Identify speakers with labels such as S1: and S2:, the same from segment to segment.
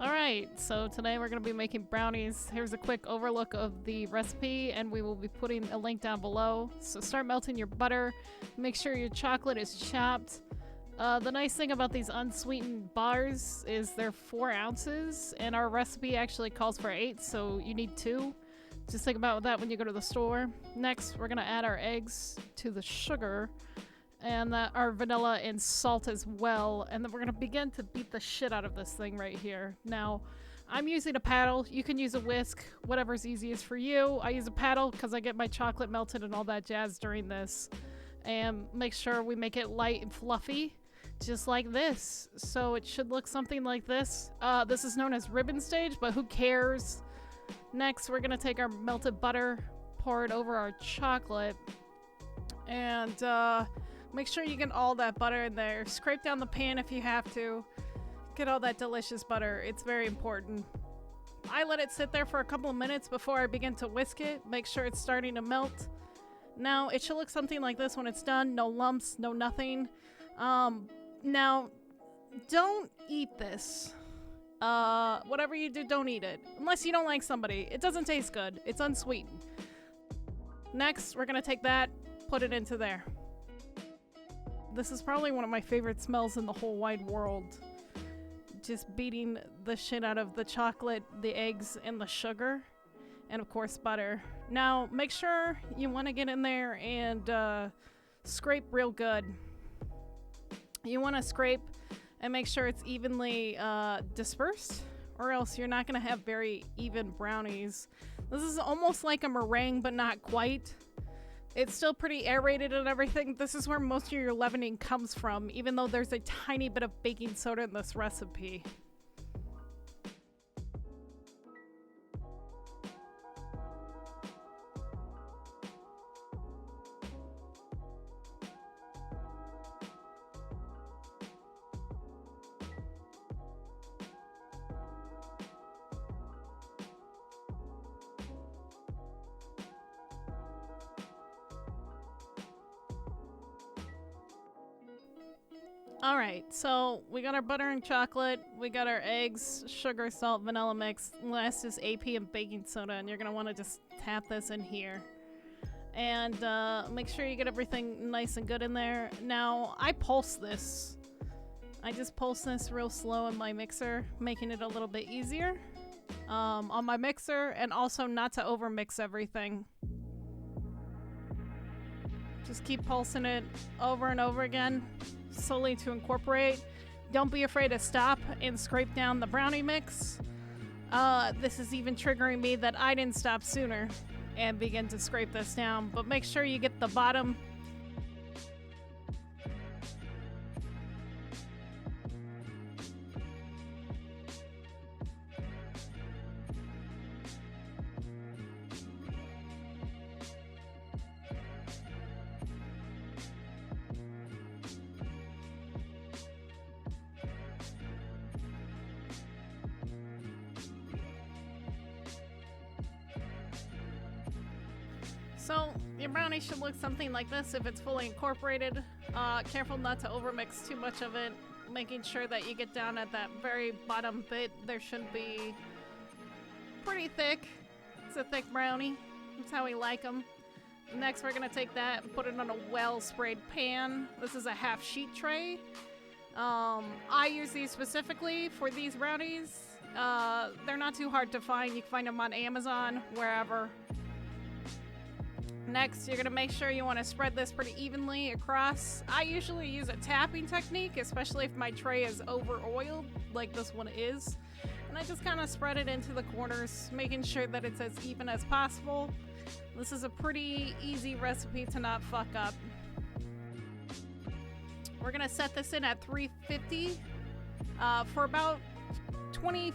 S1: Alright, so today we're going to be making brownies. Here's a quick overlook of the recipe, and we will be putting a link down below. So start melting your butter. Make sure your chocolate is chopped. The nice thing about these unsweetened bars is they're 4 ounces, and our recipe actually calls for 8, so you need 2. Just think about that when you go to the store. Next, we're going to add our eggs to the sugar, and our vanilla and salt as well, and then we're going to begin to beat the shit out of this thing right here. Now, I'm using a paddle. You can use a whisk, whatever's easiest for you. I use a paddle because I get my chocolate melted and all that jazz during this. And make sure we make it light and fluffy, just like this. So it should look something like this. This is known as ribbon stage, but who cares? Next, we're going to take our melted butter, pour it over our chocolate, and make sure you get all that butter in there. Scrape down the pan if you have to. Get all that delicious butter. It's very important. I let it sit there for a couple of minutes before I begin to whisk it. Make sure it's starting to melt. Now, it should look something like this when it's done. No lumps, no nothing. Now, don't eat this. Whatever you do, don't eat it. Unless you don't like somebody. It doesn't taste good. It's unsweetened. Next, we're going to take that, put it into there. This is probably one of my favorite smells in the whole wide world. Just beating the shit out of the chocolate, the eggs, and the sugar. And of course, butter. Now, make sure you want to get in there and scrape real good. You want to scrape and make sure it's evenly dispersed, or else you're not going to have very even brownies. This is almost like a meringue, but not quite. It's still pretty aerated and everything. This is where most of your leavening comes from, even though there's a tiny bit of baking soda in this recipe. Alright, so we got our butter and chocolate, we got our eggs, sugar, salt, vanilla mix. Last is AP and baking soda, and you're going to want to just tap this in here. And make sure you get everything nice and good in there. Now, I pulse this. I just pulse this real slow in my mixer, making it a little bit easier on my mixer, and also not to overmix everything. Just keep pulsing it over and over again, slowly to incorporate. Don't be afraid to stop and scrape down the brownie mix. This is even triggering me that I didn't stop sooner and begin to scrape this down, but make sure you get the bottom. So, your brownie should look something like this if it's fully incorporated. Careful not to overmix too much of it, making sure that you get down at that very bottom bit. There should be pretty thick. It's a thick brownie. That's how we like them. Next, we're going to take that and put it on a well-sprayed pan. This is a half sheet tray. I use these specifically for these brownies. They're not too hard to find. You can find them on Amazon, wherever. Next, you're going to make sure you want to spread this pretty evenly across. I usually use a tapping technique, especially if my tray is over-oiled, like this one is. And I just kind of spread it into the corners, making sure that it's as even as possible. This is a pretty easy recipe to not fuck up. We're going to set this in at 350 for about 20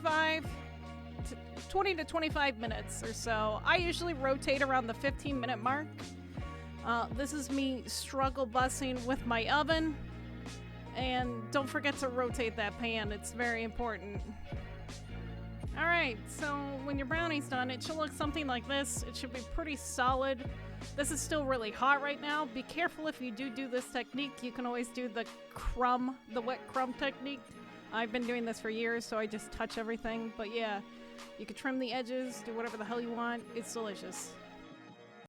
S1: to 25 minutes or so. I usually rotate around the 15-minute mark. This is me struggle busting with my oven. And don't forget to rotate that pan. It's very important. Alright, so when your brownie's done, it should look something like this. It should be pretty solid. This is still really hot right now. Be careful if you do this technique. You can always do the wet crumb technique. I've been doing this for years, so I just touch everything. But yeah, you can trim the edges, do whatever the hell you want. It's delicious.